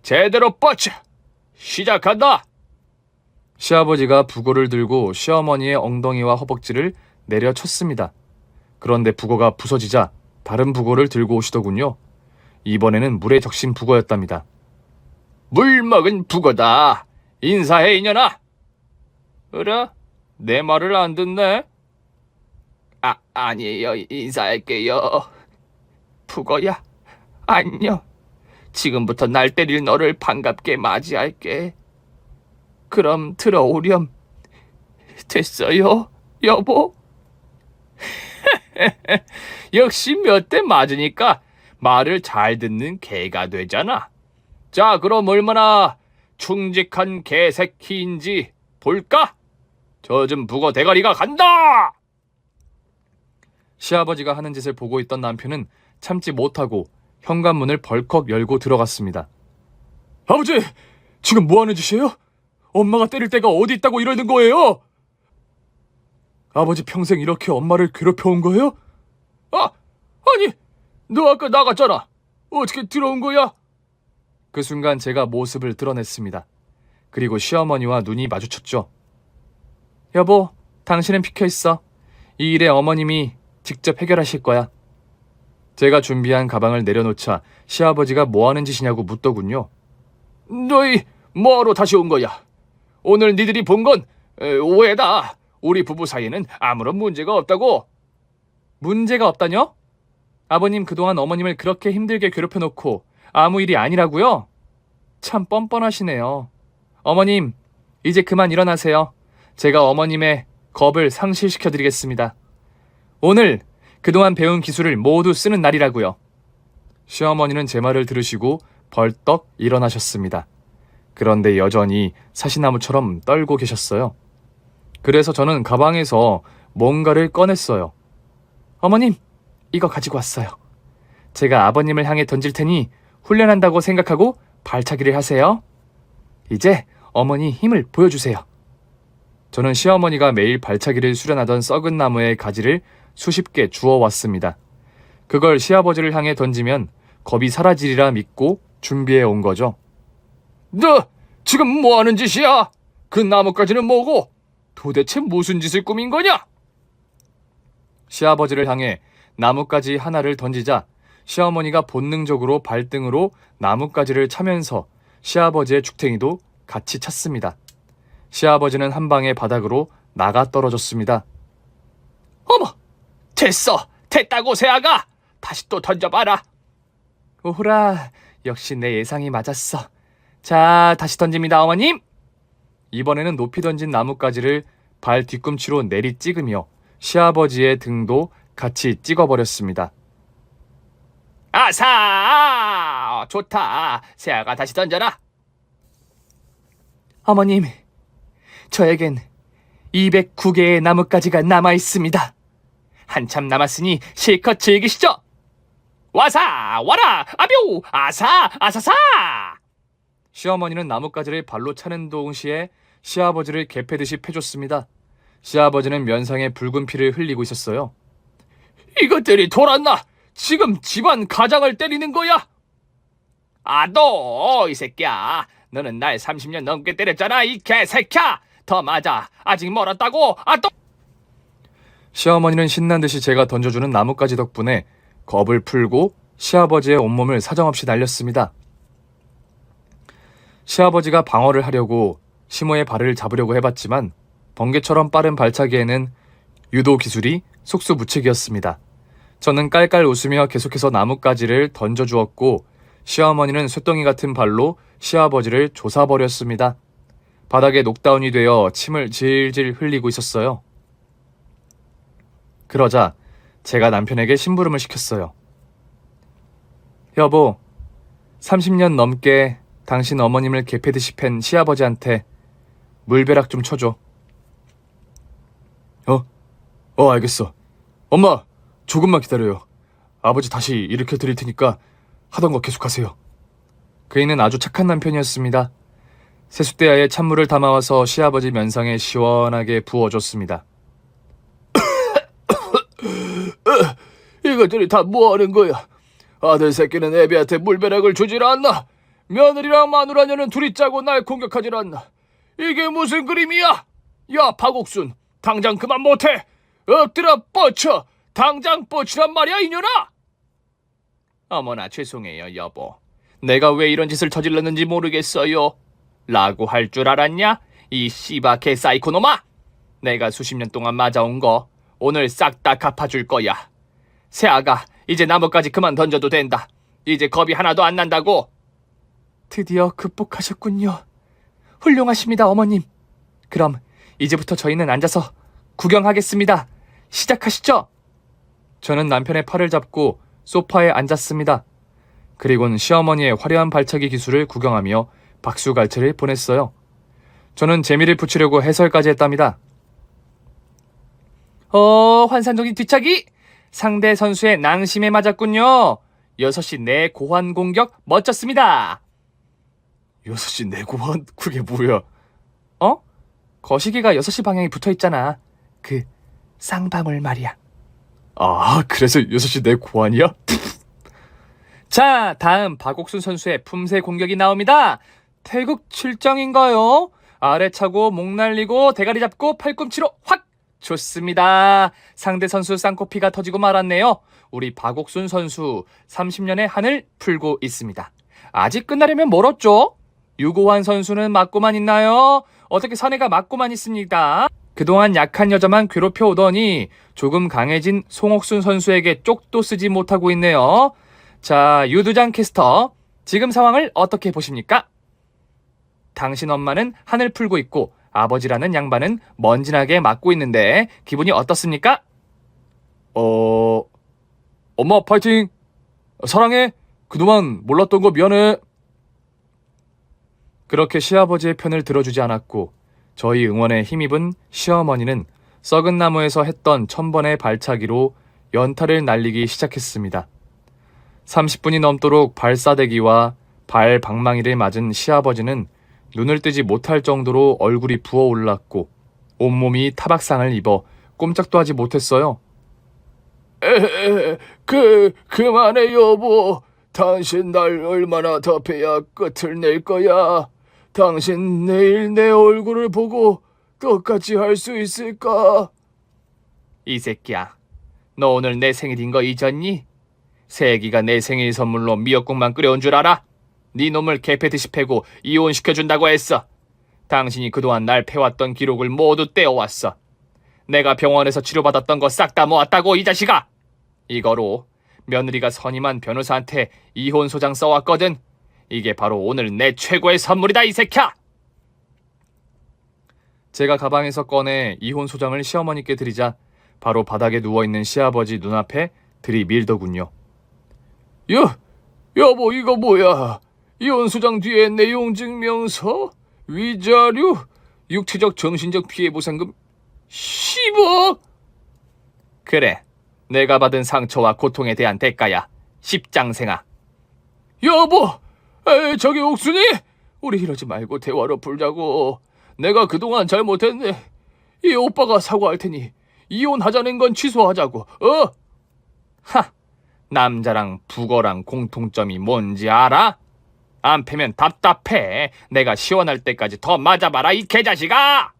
제대로 뻗쳐. 시작한다. 시아버지가 북어를 들고 시어머니의 엉덩이와 허벅지를 내려쳤습니다. 그런데 북어가 부서지자 다른 북어를 들고 오시더군요. 이번에는 물에 적신 북어였답니다. 물 먹은 북어다. 인사해, 이년아. 그래? 내 말을 안 듣네? 아니에요. 인사할게요. 북어야, 안녕. 지금부터 날 때릴 너를 반갑게 맞이할게. 그럼 들어오렴. 됐어요, 여보? 역시 몇 대 맞으니까 말을 잘 듣는 개가 되잖아. 자, 그럼 얼마나 충직한 개새끼인지 볼까? 젖은 북어 대가리가 간다! 시아버지가 하는 짓을 보고 있던 남편은 참지 못하고 현관문을 벌컥 열고 들어갔습니다. 아버지! 지금 뭐 하는 짓이에요? 엄마가 때릴 데가 어디 있다고 이러는 거예요? 아버지 평생 이렇게 엄마를 괴롭혀온 거예요? 아니, 너 아까 나갔잖아. 어떻게 들어온 거야? 그 순간 제가 모습을 드러냈습니다. 그리고 시어머니와 눈이 마주쳤죠. 여보, 당신은 비켜있어. 이 일에 어머님이 직접 해결하실 거야. 제가 준비한 가방을 내려놓자 시아버지가 뭐 하는 짓이냐고 묻더군요. 너희 뭐하러 다시 온 거야? 오늘 니들이 본 건 오해다. 우리 부부 사이에는 아무런 문제가 없다고. 문제가 없다뇨? 아버님 그동안 어머님을 그렇게 힘들게 괴롭혀놓고 아무 일이 아니라고요? 참 뻔뻔하시네요. 어머님, 이제 그만 일어나세요. 제가 어머님의 겁을 상실시켜드리겠습니다. 오늘 그동안 배운 기술을 모두 쓰는 날이라고요. 시어머니는 제 말을 들으시고 벌떡 일어나셨습니다. 그런데 여전히 사시나무처럼 떨고 계셨어요. 그래서 저는 가방에서 뭔가를 꺼냈어요. 어머님, 이거 가지고 왔어요. 제가 아버님을 향해 던질 테니 훈련한다고 생각하고 발차기를 하세요. 이제 어머니 힘을 보여주세요. 저는 시어머니가 매일 발차기를 수련하던 썩은 나무의 가지를 수십 개 주워왔습니다. 그걸 시아버지를 향해 던지면 겁이 사라지리라 믿고 준비해 온 거죠. 너 지금 뭐 하는 짓이야? 그 나뭇가지는 뭐고? 도대체 무슨 짓을 꾸민 거냐? 시아버지를 향해 나뭇가지 하나를 던지자 시어머니가 본능적으로 발등으로 나뭇가지를 차면서 시아버지의 죽탱이도 같이 찼습니다. 시아버지는 한 방에 바닥으로 나가 떨어졌습니다. 어머, 됐다고 새아가. 다시 또 던져봐라. 오호라, 역시 내 예상이 맞았어. 자, 다시 던집니다, 어머님. 이번에는 높이 던진 나뭇가지를 발 뒤꿈치로 내리 찍으며 시아버지의 등도 같이 찍어버렸습니다. 아사! 좋다. 새아가 다시 던져라. 어머님, 저에겐 209개의 나뭇가지가 남아있습니다. 한참 남았으니 실컷 즐기시죠. 와사! 와라! 아뵤! 아사! 아사사! 시어머니는 나뭇가지를 발로 차는 동시에 시아버지를 개패듯이 패줬습니다. 시아버지는 면상에 붉은 피를 흘리고 있었어요. 이것들이 돌았나? 지금 집안 가장을 때리는 거야? 너 이 새끼야. 너는 날 30년 넘게 때렸잖아, 이 개새끼야. 더 맞아. 아직 멀었다고. 또. 시어머니는 신난 듯이 제가 던져주는 나뭇가지 덕분에 겁을 풀고 시아버지의 온몸을 사정없이 날렸습니다. 시아버지가 방어를 하려고 시모의 발을 잡으려고 해봤지만 번개처럼 빠른 발차기에는 유도 기술이 속수무책이었습니다. 저는 깔깔 웃으며 계속해서 나뭇가지를 던져주었고 시어머니는 쇳덩이 같은 발로 시아버지를 조사버렸습니다. 바닥에 녹다운이 되어 침을 질질 흘리고 있었어요. 그러자 제가 남편에게 심부름을 시켰어요. 여보, 30년 넘게 당신 어머님을 개패듯이 팬 시아버지한테 물벼락 좀 쳐줘. 알겠어. 엄마, 조금만 기다려요. 아버지 다시 일으켜 드릴 테니까 하던 거 계속하세요. 그이는 아주 착한 남편이었습니다. 세숫대야에 찬물을 담아와서 시아버지 면상에 시원하게 부어줬습니다. 이것들이 다 뭐하는 거야? 아들 새끼는 애비한테 물벼락을 주질 않나? 며느리랑 마누라녀는 둘이 짜고 날 공격하질 않나? 이게 무슨 그림이야? 야, 박옥순, 당장 그만 못해. 엎드려 뻗쳐. 당장 뻗치란 말이야, 이년아. 어머나 죄송해요, 여보. 내가 왜 이런 짓을 저질렀는지 모르겠어요. 라고 할 줄 알았냐? 이 씨바 개 사이코놈아. 내가 수십 년 동안 맞아온 거 오늘 싹 다 갚아줄 거야. 새아가, 이제 나뭇가지 그만 던져도 된다. 이제 겁이 하나도 안 난다고. 드디어 극복하셨군요. 훌륭하십니다, 어머님. 그럼 이제부터 저희는 앉아서 구경하겠습니다. 시작하시죠. 저는 남편의 팔을 잡고 소파에 앉았습니다. 그리고는 시어머니의 화려한 발차기 기술을 구경하며 박수갈채를 보냈어요. 저는 재미를 붙이려고 해설까지 했답니다. 환상적인 뒤차기! 상대 선수의 낭심에 맞았군요. 6시 내 고환 공격 멋졌습니다. 6시 내 고환? 그게 뭐야? 거시기가 6시 방향에 붙어있잖아. 그 쌍방울 말이야. 아, 그래서 6시 내 고환이야? 자, 다음 박옥순 선수의 품새 공격이 나옵니다. 태극 7장인가요? 아래 차고 목 날리고 대가리 잡고 팔꿈치로 확! 좋습니다. 상대 선수 쌍코피가 터지고 말았네요. 우리 박옥순 선수 30년의 한을 풀고 있습니다. 아직 끝나려면 멀었죠? 유고환 선수는 맞고만 있나요? 어떻게 사내가 맞고만 있습니다. 그동안 약한 여자만 괴롭혀 오더니 조금 강해진 송옥순 선수에게 쪽도 쓰지 못하고 있네요. 자, 유두장 캐스터, 지금 상황을 어떻게 보십니까? 당신 엄마는 한을 풀고 있고 아버지라는 양반은 먼지나게 맞고 있는데 기분이 어떻습니까? 엄마 파이팅! 사랑해! 그동안 몰랐던 거 미안해! 그렇게 시아버지의 편을 들어주지 않았고 저희 응원에 힘입은 시어머니는 썩은 나무에서 했던 1000번의 발차기로 연타를 날리기 시작했습니다. 30분이 넘도록 발사대기와 발 방망이를 맞은 시아버지는 눈을 뜨지 못할 정도로 얼굴이 부어올랐고 온몸이 타박상을 입어 꼼짝도 하지 못했어요. 그만해 여보. 당신 날 얼마나 더 패야 끝을 낼 거야. 당신 내일 내 얼굴을 보고 똑같이 할 수 있을까? 이 새끼야, 너 오늘 내 생일인 거 잊었니? 새애기가 내 생일 선물로 미역국만 끓여온 줄 알아? 네 놈을 개패듯이 패고 이혼시켜준다고 했어. 당신이 그동안 날 패왔던 기록을 모두 떼어왔어. 내가 병원에서 치료받았던 거 싹 다 모았다고, 이 자식아. 이거로 며느리가 선임한 변호사한테 이혼 소장 써왔거든. 이게 바로 오늘 내 최고의 선물이다, 이 새끼야. 제가 가방에서 꺼내 이혼 소장을 시어머니께 드리자 바로 바닥에 누워있는 시아버지 눈앞에 들이밀더군요. 여보, 이거 뭐야? 이혼 소장 뒤에 내용 증명서, 위자료, 육체적 정신적 피해 보상금 10억? 그래, 내가 받은 상처와 고통에 대한 대가야, 십장생아. 여보, 저기 옥순이, 우리 이러지 말고 대화로 풀자고. 내가 그동안 잘못했네. 이 오빠가 사과할 테니 이혼하자는 건 취소하자고. 하, 남자랑 북어랑 공통점이 뭔지 알아? 안 패면 답답해. 내가 시원할 때까지 더 맞아봐라, 이 개자식아!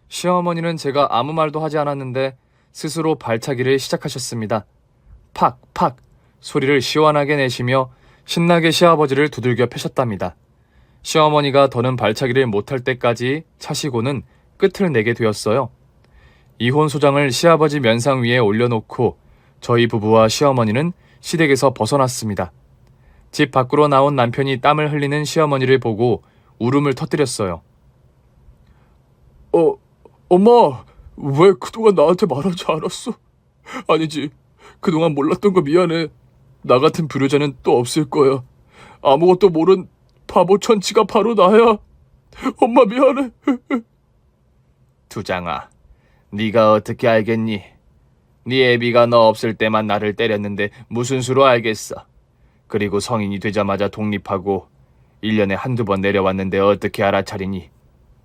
시어머니는 제가 아무 말도 하지 않았는데 스스로 발차기를 시작하셨습니다. 팍팍 소리를 시원하게 내시며 신나게 시아버지를 두들겨 패셨답니다. 시어머니가 더는 발차기를 못할 때까지 차시고는 끝을 내게 되었어요. 이혼 소장을 시아버지 면상 위에 올려놓고 저희 부부와 시어머니는 시댁에서 벗어났습니다. 집 밖으로 나온 남편이 땀을 흘리는 시어머니를 보고 울음을 터뜨렸어요. 엄마, 왜 그동안 나한테 말하지 않았어? 아니지, 그동안 몰랐던 거 미안해. 나 같은 불효자는 또 없을 거야. 아무것도 모른 바보 천치가 바로 나야. 엄마 미안해. 두장아, 네가 어떻게 알겠니? 네 애비가 너 없을 때만 나를 때렸는데 무슨 수로 알겠어? 그리고 성인이 되자마자 독립하고 1년에 한두 번 내려왔는데 어떻게 알아차리니?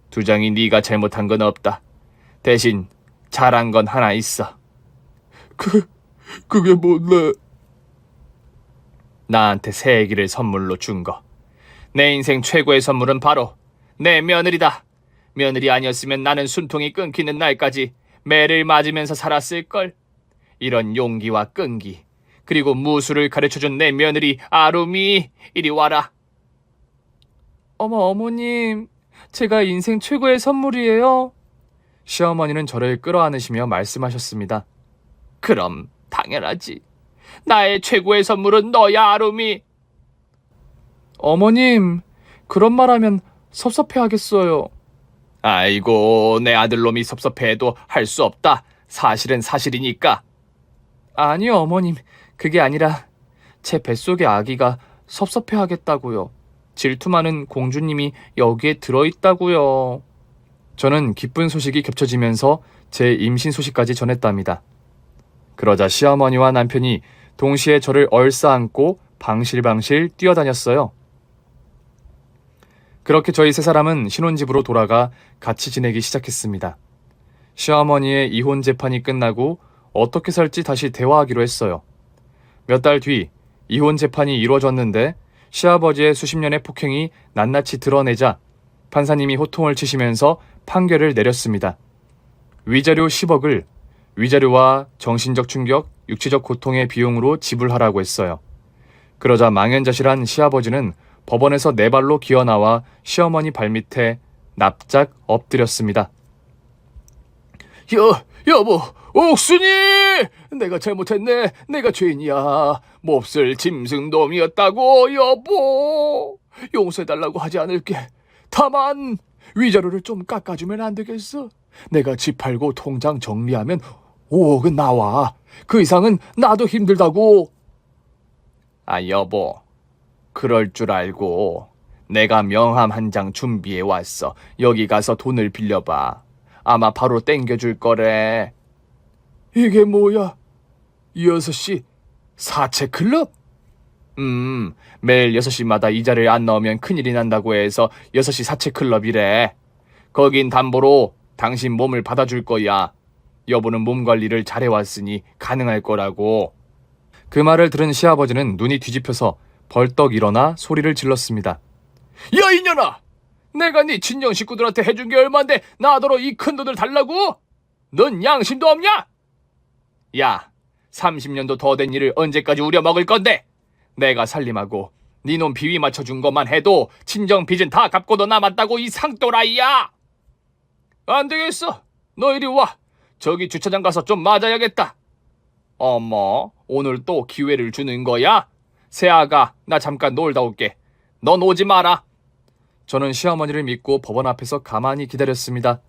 두장이 네가 잘못한 건 없다. 대신 잘한 건 하나 있어. 그게 뭔데? 나한테 새 애기를 선물로 준 거. 내 인생 최고의 선물은 바로 내 며느리다. 며느리 아니었으면 나는 숨통이 끊기는 날까지 매를 맞으면서 살았을걸. 이런 용기와 끈기, 그리고 무술을 가르쳐준 내 며느리 아rum이, 이리 와라. 어머님, 제가 인생 최고의 선물이에요. 시어머니는 저를 끌어안으시며 말씀하셨습니다. 그럼 당연하지. 나의 최고의 선물은 너야, 아rum이. 어머님, 그런 말하면 섭섭해하겠어요. 아이고, 내 아들놈이 섭섭해해도 할 수 없다. 사실은 사실이니까. 아니요, 어머님. 그게 아니라 제 뱃속의 아기가 섭섭해하겠다고요. 질투 많은 공주님이 여기에 들어있다고요. 저는 기쁜 소식이 겹쳐지면서 제 임신 소식까지 전했답니다. 그러자 시어머니와 남편이 동시에 저를 얼싸안고 방실방실 뛰어다녔어요. 그렇게 저희 세 사람은 신혼집으로 돌아가 같이 지내기 시작했습니다. 시어머니의 이혼 재판이 끝나고 어떻게 살지 다시 대화하기로 했어요. 몇 달 뒤 이혼 재판이 이루어졌는데 시아버지의 수십 년의 폭행이 낱낱이 드러내자 판사님이 호통을 치시면서 판결을 내렸습니다. 위자료 10억을 위자료와 정신적 충격, 육체적 고통의 비용으로 지불하라고 했어요. 그러자 망연자실한 시아버지는 법원에서 네 발로 기어나와 시어머니 발밑에 납작 엎드렸습니다. 여보, 옥순이! 내가 잘못했네. 내가 죄인이야. 몹쓸 짐승놈이었다고, 여보. 용서해달라고 하지 않을게. 다만 위자료를 좀 깎아주면 안 되겠어? 내가 집 팔고 통장 정리하면 5억은 나와. 그 이상은 나도 힘들다고. 아, 여보. 그럴 줄 알고 내가 명함 한 장 준비해 왔어. 여기 가서 돈을 빌려봐. 아마 바로 땡겨줄 거래. 이게 뭐야? 6시 사채 클럽? 매일 6시마다 이자를 안 넣으면 큰일이 난다고 해서 6시 사채 클럽이래. 거긴 담보로 당신 몸을 받아줄 거야. 여보는 몸 관리를 잘해왔으니 가능할 거라고. 그 말을 들은 시아버지는 눈이 뒤집혀서 벌떡 일어나 소리를 질렀습니다. 야, 이년아! 내가 네 친정 식구들한테 해준 게 얼만데 나더러 이 큰 돈을 달라고? 넌 양심도 없냐? 야, 30년도 더 된 일을 언제까지 우려먹을 건데? 내가 살림하고 네 놈 비위 맞춰준 것만 해도 친정 빚은 다 갚고도 남았다고, 이 상또라이야! 안 되겠어. 너 이리 와. 저기 주차장 가서 좀 맞아야겠다. 어머, 오늘 또 기회를 주는 거야? 새아가, 나 잠깐 놀다 올게. 넌 오지 마라. 저는 시어머니를 믿고 법원 앞에서 가만히 기다렸습니다.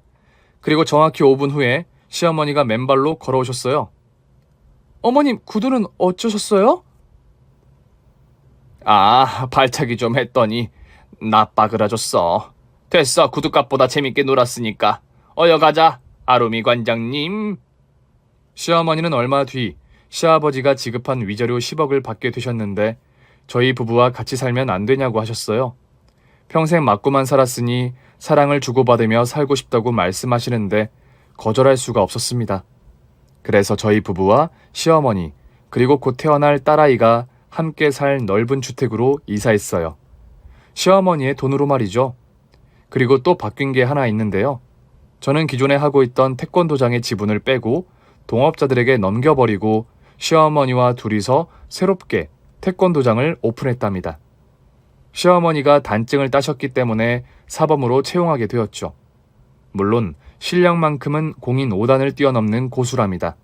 그리고 정확히 5분 후에 시어머니가 맨발로 걸어오셨어요. 어머님, 구두는 어쩌셨어요? 아, 발차기 좀 했더니 나빠그라졌어. 됐어, 구두값보다 재밌게 놀았으니까. 어여 가자, 아rum이 관장님. 시어머니는 얼마 뒤 시아버지가 지급한 위자료 10억을 받게 되셨는데 저희 부부와 같이 살면 안 되냐고 하셨어요. 평생 맞고만 살았으니 사랑을 주고받으며 살고 싶다고 말씀하시는데 거절할 수가 없었습니다. 그래서 저희 부부와 시어머니 그리고 곧 태어날 딸아이가 함께 살 넓은 주택으로 이사했어요. 시어머니의 돈으로 말이죠. 그리고 또 바뀐 게 하나 있는데요. 저는 기존에 하고 있던 태권도장의 지분을 빼고 동업자들에게 넘겨버리고 시어머니와 둘이서 새롭게 태권도장을 오픈했답니다. 시어머니가 단증을 따셨기 때문에 사범으로 채용하게 되었죠. 물론 실력만큼은 공인 5단을 뛰어넘는 고수랍니다.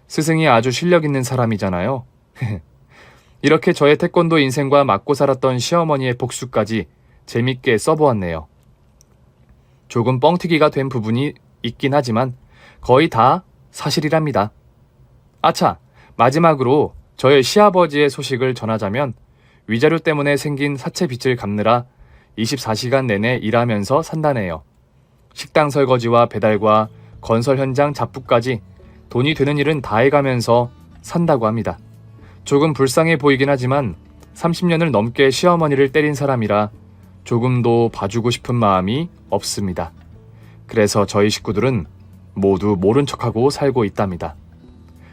스승이 아주 실력 있는 사람이잖아요. 이렇게 저의 태권도 인생과 맞고 살았던 시어머니의 복수까지 재밌게 써보았네요. 조금 뻥튀기가 된 부분이 있긴 하지만 거의 다 사실이랍니다. 아차! 마지막으로 저의 시아버지의 소식을 전하자면 위자료 때문에 생긴 사채 빚을 갚느라 24시간 내내 일하면서 산다네요. 식당 설거지와 배달과 건설 현장 잡부까지 돈이 되는 일은 다 해가면서 산다고 합니다. 조금 불쌍해 보이긴 하지만 30년을 넘게 시어머니를 때린 사람이라 조금도 봐주고 싶은 마음이 없습니다. 그래서 저희 식구들은 모두 모른 척하고 살고 있답니다.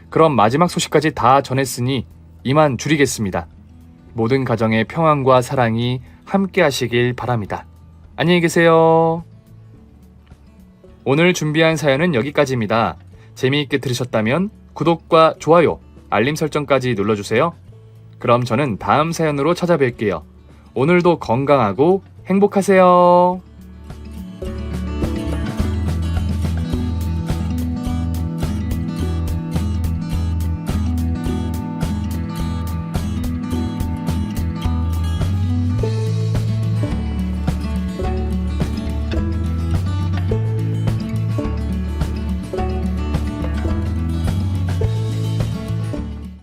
그럼 마지막 소식까지 다 전했으니 이만 줄이겠습니다. 모든 가정의 평안과 사랑이 함께 하시길 바랍니다. 안녕히 계세요. 오늘 준비한 사연은 여기까지입니다. 재미있게 들으셨다면 구독과 좋아요, 알림 설정까지 눌러주세요. 그럼 저는 다음 사연으로 찾아뵐게요. 오늘도 건강하고 행복하세요.